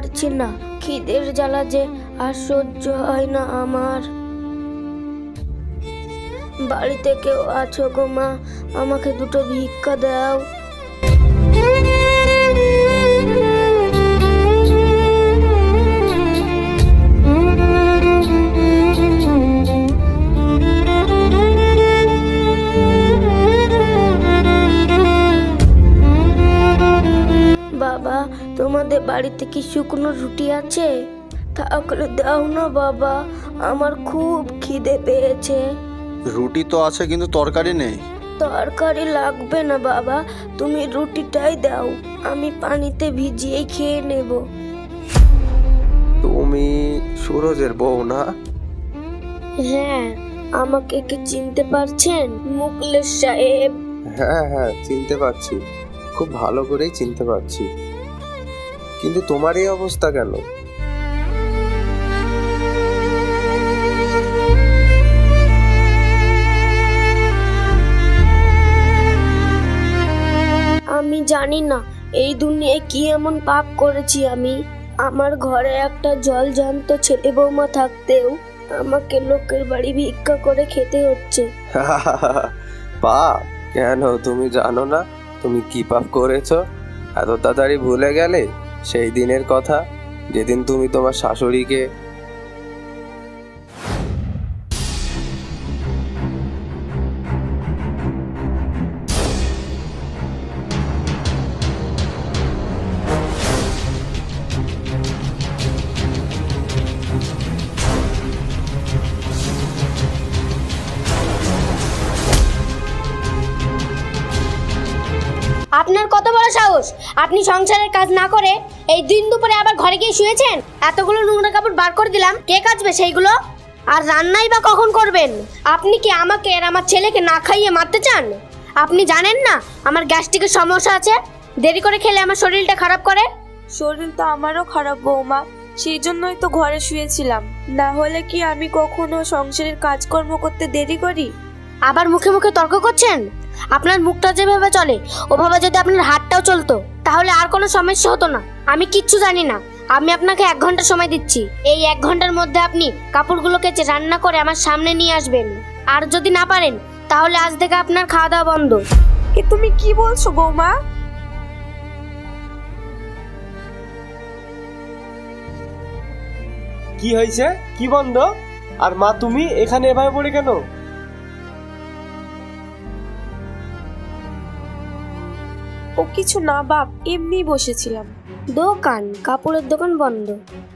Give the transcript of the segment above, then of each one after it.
পারছি না, খিদের জ্বালা যে আর সহ্য হয় না আমার। বাড়িতে কেউ আছো গো মা? আমাকে দুটো ভিক্ষা দাও। বাবা, তোমাদের বাড়িতে কি শুকনো রুটি আছে? থাকলে দাও না বাবা, আমার খুব খিদে পেয়েছে। রুটি তো আছে, কিন্তু তরকারি নেই। তরকারি লাগবে না বাবা, তুমি রুটিটাই দাও, আমি পানিতে ভিজিয়ে খেয়ে নেব। তুমি সুরজের বউ না? হ্যাঁ, আমাকে কি চিনতে পারছেন মুকলেশ সাহেব? হ্যাঁ হ্যাঁ, চিনতে পারছি, খুব ভালো করেই চিনতে পারছি। কিন্তু তোমার এই অবস্থা কেন? আমি জানি না এই দুনিয়ায় কি এমন পাপ করেছি আমি। আমার ঘরে একটা জলজান্ত ছেলে বৌমা থাকতেও আমাকে লোকের বাড়ি ভিক্ষা করে খেতে হচ্ছে। পাপ? কেন, তুমি জানো না তুমি কি পাপ করেছো? এত তাড়াতাড়ি ভুলে গেলে সেই দিনের কথা, যেদিন তুমি তোমার শাশুড়িকে আপনার কত বড় সাহস, আপনি সংসারের কাজ না করে এই দিন দুপুরে আবার ঘরে গিয়ে শুয়েছেন? এতগুলো নোংরা কাপড় বার করে দিলাম, কে কাচবে সেইগুলো? আর রান্নাই বা কখন করবেন? আপনি কি আমাকে আর আমার ছেলেকে না খাইয়ে মারতে চান? আপনি জানেন না আমার গ্যাস্ট্রিকের সমস্যা আছে, দেরি করে খেলে আমার শরীরটা খারাপ করে। শরীর তো আমারও খারাপ বৌমা, সেই জন্যই তো ঘরে শুয়েছিলাম। না হলে কি আমি কখনো সংসারের কাজকর্ম করতে দেরি করি? আবার মুখে মুখে তর্ক করছেন? আপনার মুখটা যেভাবে চলে ওভাবে যদি আপনার হাতটাও চলতো তাহলে আর কোনো সমস্যা হতো না। আমি কিচ্ছু জানি না, আমি আপনাকে 1 ঘন্টা সময় দিচ্ছি। এই 1 ঘন্টার মধ্যে আপনি কাপড়গুলো কেচে রান্না করে আমার সামনে নিয়ে আসবেন। আর যদি না পারেন তাহলে আজ থেকে আপনার খাওয়া দাওয়া বন্ধ। এ তুমি কি বলছো বৌমা? কি হয়েছে? কি বন্ধ? আর মা, তুমি এখানে এভাবে পড়ে কেন? ও কিছু না বাপ, এমনি বসেছিলাম। দোকান, কাপড়ের দোকান বন্ধ?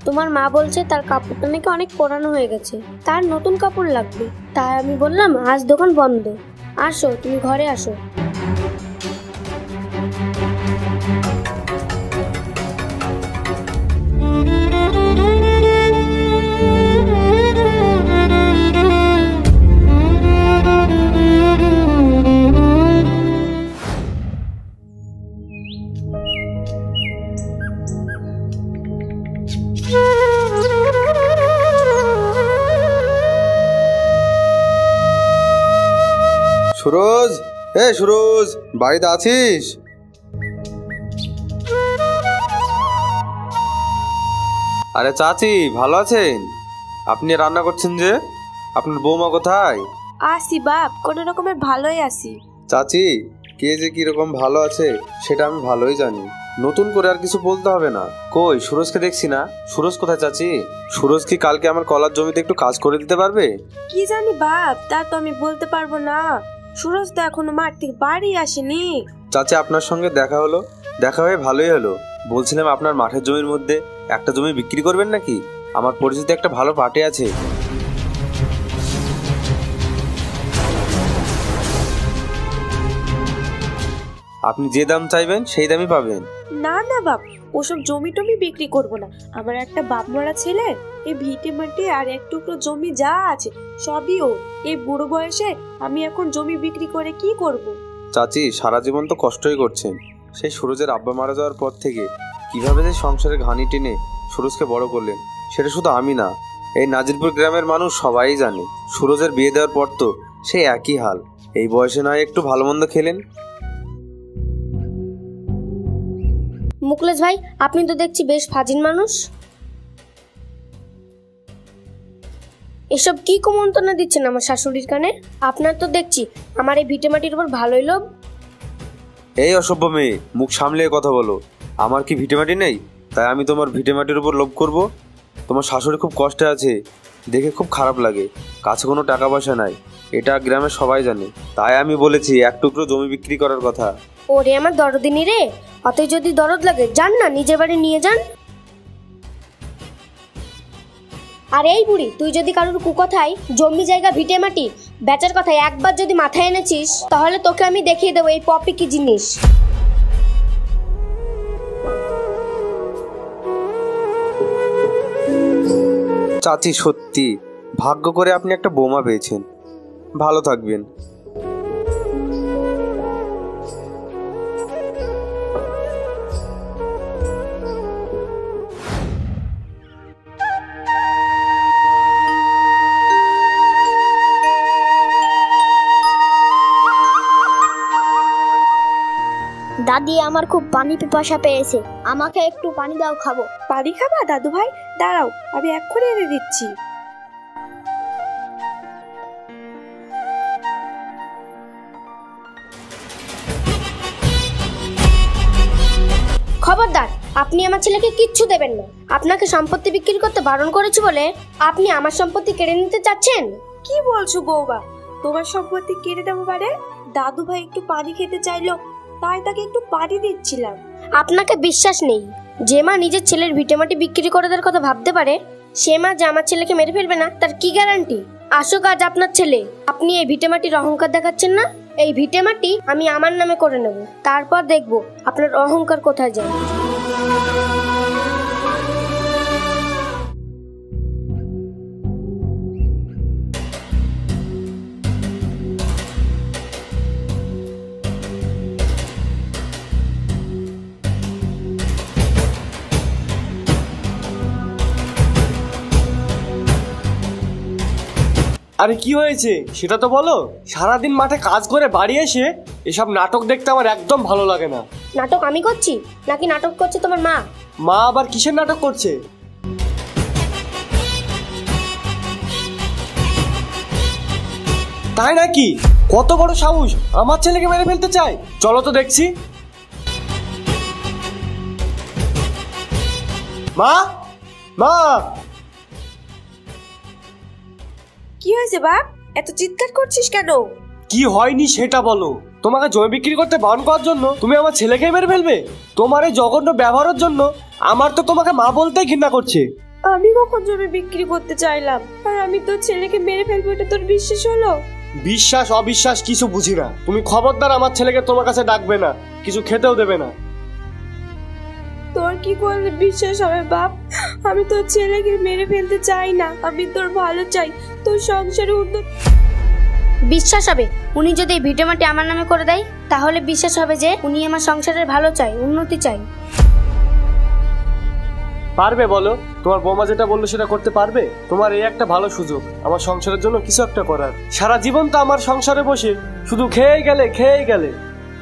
তোমার মা বলছে তার কাপড়টা নাকি অনেক পুরানো হয়ে গেছে, তার নতুন কাপড় লাগবে। তাই আমি বললাম আজ দোকান বন্ধ। আসো, তুমি ঘরে আসো। সুরজ, সুরজ, বাড়িতে আছিস? আরে চাচি, ভালো আছেন? আপনি রান্না করছেন যে? আপনার বৌমা কোথায়? আসি বাপ, কোনো রকমের ভালোই আসি। চাচি, কে যে কিরকম ভালো আছে সেটা আমি ভালোই জানি, নতুন করে আর কিছু বলতে হবে না। কই সুরজকে দেখছি না, সুরজ কোথায় চাচি? সুরজ কি কালকে আমার কলার জমিতে একটু কাজ করে দিতে পারবে? কি জানি বাপ, তা তো আমি বলতে পারবো না। সুরজ তো এখনো মাঠ থেকে বাড়ি আসেনি। চাচি, আপনার সঙ্গে দেখা হলো, দেখা হয়ে ভালোই হলো। বলছিলাম আপনার মাঠের জমির মধ্যে একটা জমি বিক্রি করবেন নাকি? আমার পরিচিত একটা ভালো পার্টি আছে। আপনি যে দাম চাইবেন সেই দামই পাবেন। না না বাপ, ওসব জমি টমি বিক্রি করব না। আমার একটা বাপ মরা ছেলে, এই ভিটে মাটি আর এক টুকরো জমি যা আছে সবই ওর। এই বুড়ো বয়সে আমি এখন জমি বিক্রি করে কি করব? চাচি, সারা জীবন তো কষ্টই করছেন। সেই সুরজের আব্বা মারা যাওয়ার পর থেকে কিভাবে যে সংসারের ঘানি টেনে সুরজকে বড় করলেন সেটা শুধু আমি না, এই নাজিরপুর গ্রামের মানুষ সবাই জানে। সুরজের বিয়ে দেওয়ার পর তো সেই একই হাল। এই বয়সে নয় একটু ভালো মন্দ খেলেন। মুকলেশ ভাই, আপনি তো দেখছি বেশ ফাজিল মানুষ। এসব কি কুমন্ত্রণা দিচ্ছেন আমার শাশুড়ির কানে? আপনার তো দেখছি আমার এই ভিটেমাটির উপর ভালোই লোভ। এই অসভ্য মেয়ে, মুখ সামলে কথা বলো। আমার কি ভিটেমাটি নেই তাই আমি তোমার ভিটেমাটির উপর লোভ করব? তোমার শাশুড়ি খুব কষ্টে আছে, দেখে খুব খারাপ লাগে। কাছে কোনো টাকা পয়সা নাই, এটা গ্রামের সবাই জানে। তাই আমি বলেছি এক টুকরো জমি বিক্রি করার কথা। ওরে আমার দরদিনী রে, অতই যদি দরদ লাগে যান না, নিজের বাড়ি নিয়ে যান। আর এই বুড়ি, তুই যদি কারোর কুকথায় জমি জায়গা ভিটেমাটি বেচার কথায় একবার যদি মাথায় এনেছিস, তাহলে তোকে আমি দেখিয়ে দেবো এই পপি কি জিনিস। চাচি, সত্যি ভাগ্য করে আপনি একটা বোমা পেয়েছেন। ভালো থাকবেন। দাদি, আমার খুব পানি পিপাসা পেয়েছে, আমাকে একটু পানি দাও, খাবো। পানি খাবা দাদু ভাই? দাঁড়াও, আমি এক্ষুনি এনে দিচ্ছি। খবরদার, আপনি আমার ছেলেকে কিচ্ছু দেবেন না। আপনাকে সম্পত্তি বিক্রি করতে বারণ করেছি বলে আপনি আমার সম্পত্তি কেড়ে নিতে চাচ্ছেন? কি বলছো বৌমা? তোমার সম্পত্তি কেড়ে দেবো মানে? দাদু ভাই একটু পানি খেতে চাইলো, তাই তাকে একটু পানি দিচ্ছিলাম। আপনাকে বিশ্বাস নেই। যে মা নিজের ছেলের ভিটেমাটি বিক্রি করে দেওয়ার কথা ভাবতে পারে, সে মা যে আমার ছেলেকে মেরে ফেলবে না তার কি গ্যারান্টি? আসুক আজ আপনার ছেলে। আপনি এই ভিটেমাটির অহংকার দেখাচ্ছেন না? এই ভিটেমাটি আমি আমার নামে করে নেব, তারপর দেখব আপনার অহংকার কোথায় যায়। আরে কি হয়েছে সেটা তো বলো। সারাদিন মাঠে কাজ করে বাড়ি এসে এসব নাটক দেখতে আমার একদম ভালো লাগে না। নাটক আমি করছি নাকি নাটক করছে তোমার মা? মা আবার কিসের নাটক করছে? তাই নাকি? কত বড় সাহস, আমার ছেলেকে মেরে ফেলতে চায়। চলো তো দেখছি। মা, মা! কি হয়েছে বাপ? এত চিৎকার করছিস কেন? কি হয়নি সেটা বলো। তোমাকে জমি বিক্রি করতে বারণ করার জন্য তুমি আমার ছেলেকে মেরে ফেলবে? তোমার এই জঘন্য ব্যবহারের জন্য আমার তো তোমাকে মা বলতেই ঘৃণা করছে। আমি কখন জমি বিক্রি করতে চাইলাম? আর আমি তোর ছেলেকে মেরে ফেলবো, এটা তোর বিশ্বাস হলো? বিশ্বাস অবিশ্বাস কিছু বুঝি না। তুমি খবরদার আমার ছেলেকে তোমার কাছে ডাকবে না, কিছু খেতেও দেবে না। তোর কি করলে বিশ্বাস হবে বাপ? আমি তোর ছেলেকে মেরে ফেলতে চাই না, আমি তোর ভালো চাই, তোর সংসারে উন্নতি। বিশ্বাস হবে? উনি যদি এই ভিটেমাটি আমার নামে করে দেয় তাহলে বিশ্বাস হবে যে উনি আমার সংসারের ভালো চাই, উন্নতি চাই। পারবে বলো? তোমার বৌমা যেটা বললো সেটা করতে পারবে? তোমার এই একটা ভালো সুযোগ আমার সংসারের জন্য কিছু একটা করার। সারা জীবন তো আমার সংসারে বসে শুধু খেয়ে গেলে।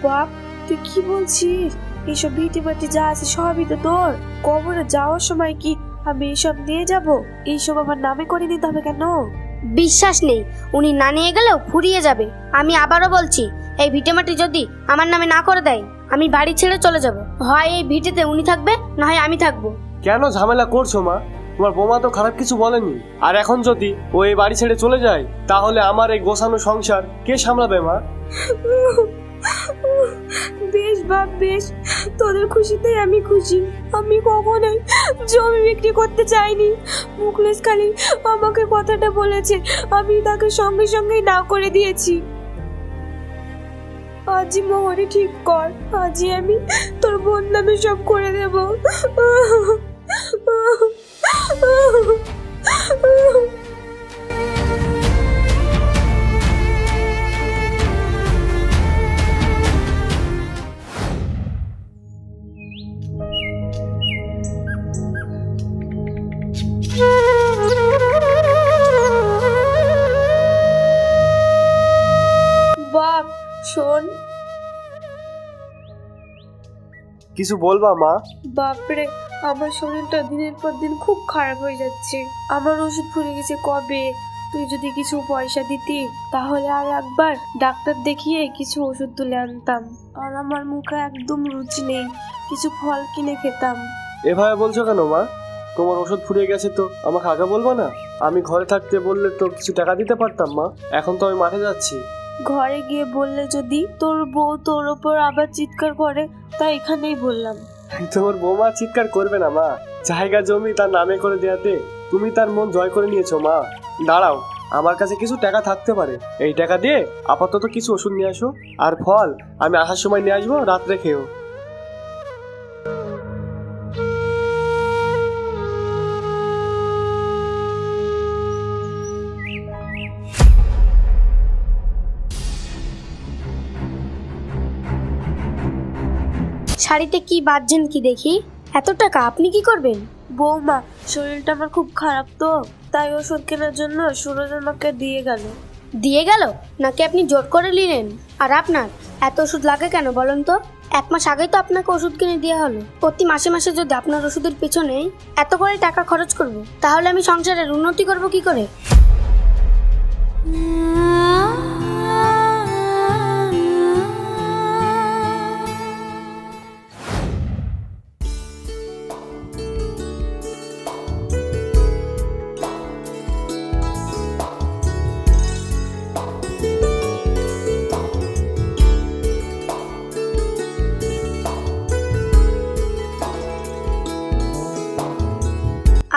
বাপ, তুই কি বলছিস? এইসব ভিটে মাটি যা আছে সবই তো তোর। কবরে যাওয়ার সময় কি আমি এইসব নিয়ে যাব? এইসব আমার নামে করে নিতে হবে কেন? বিশ্বাস নেই, উনি না নিয়ে গেলেও ফুরিয়ে যাবে। আমি আবারও বলছি, এই ভিটেমাটি যদি আমার নামে না করে দেয় আমি বাড়ি ছেড়ে চলে যাব। হয় এই ভিটেতে উনি থাকবে, না হয় আমি থাকবো। কেন ঝামেলা করছো মা? তোমার বৌমা তো খারাপ কিছু বলেনি। আর এখন যদি ও এই বাড়ি ছেড়ে চলে যায় তাহলে আমার এই গোছানো সংসার কে সামলাবে মা? বেশ বাপ বেশ, তোদের খুশিতেই আমি খুশি। আমি কখনোই জমি বিক্রি করতে চাইনি। মুখলেশ খালি আমাকে কথাটা বলেছে, আমি তাকে সঙ্গে সঙ্গেই না করে দিয়েছি। আজই মোহরে ঠিক কর, আজই আমি তোর বোন নামে সব করে দেব। বাপ শোন, কিছু বলবা মা? বাপরে, আমার শরীরটা দিনের পর দিন খুব খারাপ হয়ে যাচ্ছে। আমার ওষুধ ফুরিয়ে গেছে কবে। তুই যদি কিছু পয়সা দিতি তাহলে আর একবার ডাক্তার দেখিয়ে কিছু ওষুধ তুলে আনতাম। আর আমার মুখে একদম রুচি নেই, কিছু ফল কিনে খেতাম। এভাবে বলছো কেন মা? তোমার ওষুধ ফুরিয়ে গেছে তো আমাকে আগে বলবো না? আমি ঘরে থাকতে বললে তো কিছু টাকা দিতে পারতাম মা। এখন তো আমি মাঠে যাচ্ছি। ঘরে গিয়ে বললে যদি তোর বউ তোর ওপর আবার চিৎকার করে, তাই এখানেই বললাম। তোমার বৌমা চিৎকার করবে না মা। জায়গা জমি তার নামে করে দেয়াতে তুমি তার মন জয় করে নিয়েছো মা। দাঁড়াও, আমার কাছে কিছু টাকা থাকতে পারে। এই টাকা দিয়ে আপাতত কিছু ওষুধ নিয়ে আসো, আর ফল আমি আসার সময় নিয়ে আসবো, রাত্রে খেও। শাড়িতে কি বাঁধছেন কি দেখি? এত টাকা আপনি কি করবেন? বৌমা, শরীরটা আমার খুব খারাপ তো, তাই ওষুধ কেনার জন্য সুরজ আমাকে দিয়ে গেল। দিয়ে গেল নাকি আপনি জোর করে নিলেন? আর আপনার এত ওষুধ লাগে কেন বলুন তো? 1 মাস আগেই তো আপনাকে ওষুধ কিনে দেওয়া হলো। প্রতি মাসে মাসে যদি আপনার ওষুধের পিছনে এত করে টাকা খরচ করব, তাহলে আমি সংসারের উন্নতি করব কি করে?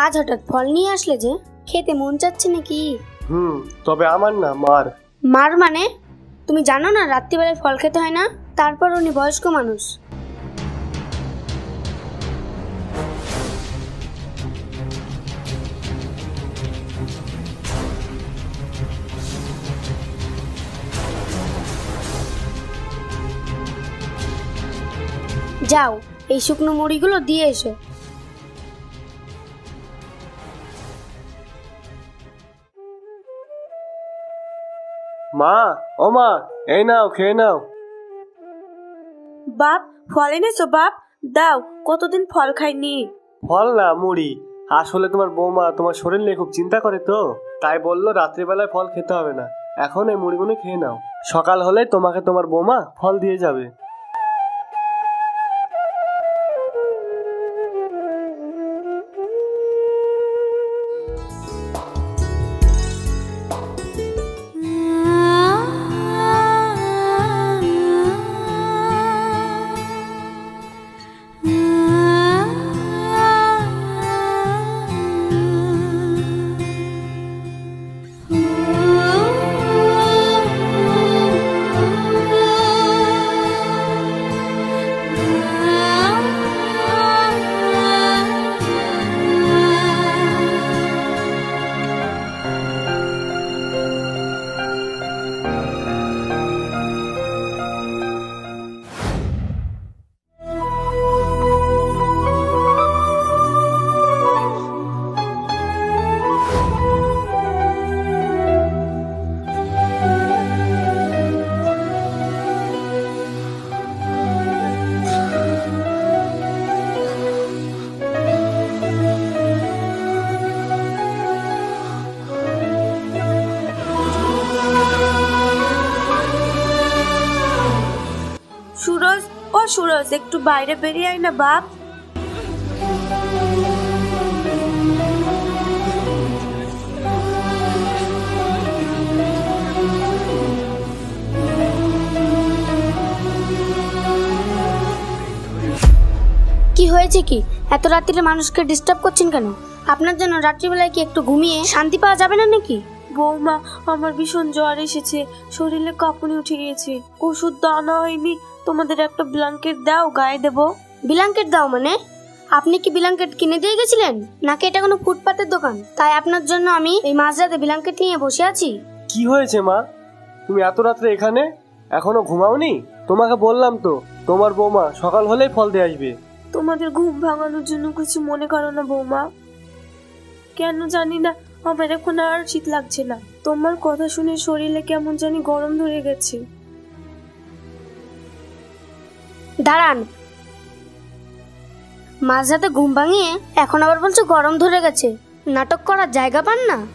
আজ হঠাৎ ফল নিয়ে আসলে যে, খেতে মন চাচ্ছে নাকি? তবে আমার না, মার। মার মানে? তুমি জানো না রাত্রিবেলায় ফল খেতে হয় না? তারপর উনি বয়স্ক মানুষ। যাও, এই শুকনো মুড়িগুলো দিয়ে এসো। মা, ও মা, এই নাও, খেয়ে নাও। বাপ, ফল এনেছো বাপ? দাও, কতদিন ফল খাইনি। ফল না, মুড়ি। আসলে তোমার বৌমা তোমার শরীর নিয়ে খুব চিন্তা করে তো, তাই বললো রাত্রিবেলায় ফল খেতে হবে না, এখন এই মুড়িগুলো খেয়ে নাও। সকাল হলে তোমাকে তোমার বৌমা ফল দিয়ে যাবে। সুরজ, ও সুরজ, একটু বাইরে বেরিয়ে আয় না বাপ। কি হয়েছে কি? এত রাত্রিরে মানুষকে ডিস্টার্ব করছেন কেন? আপনার জন্য রাত্রিবেলায় কি একটু ঘুমিয়ে শান্তি পাওয়া যাবে না নাকি? বৌমা, আমার ভীষণ জ্বর এসেছে, শরীরে কাঁপুনি উঠে গিয়েছে। ওষুধ তো আনা হয়নি, তোমাদের একটা ব্ল্যাঙ্কেট দাও, গায়ে দেবো। ব্ল্যাঙ্কেট দাও মানে? আপনি কি ব্ল্যাঙ্কেট কিনে দিয়ে গেছিলেন নাকি এটা কোনো ফুটপাতের দোকান, তাই আপনার জন্য আমি এই মাঝরাতে ব্ল্যাঙ্কেট নিয়ে বসে আছি? কি হয়েছে মা? তুমি এত রাত্রে এখানে, এখনো ঘুমাওনি? তোমাকে বললাম তো তোমার বৌমা সকাল হলেই ফল দিয়ে আসবে। তোমাদের ঘুম ভাঙানোর জন্য কিছু মনে করো না বৌমা। কেন জানি না আমার এখন আর শীত লাগছে না। তোমার কথা শুনে শরীরে কেমন জানি গরম ধরে গেছে। দাঁড়ান, মাঝরাতে ঘুম ভাঙিয়ে এখন আবার বলছো গরম ধরে গেছে। নাটক করার জায়গা পান না?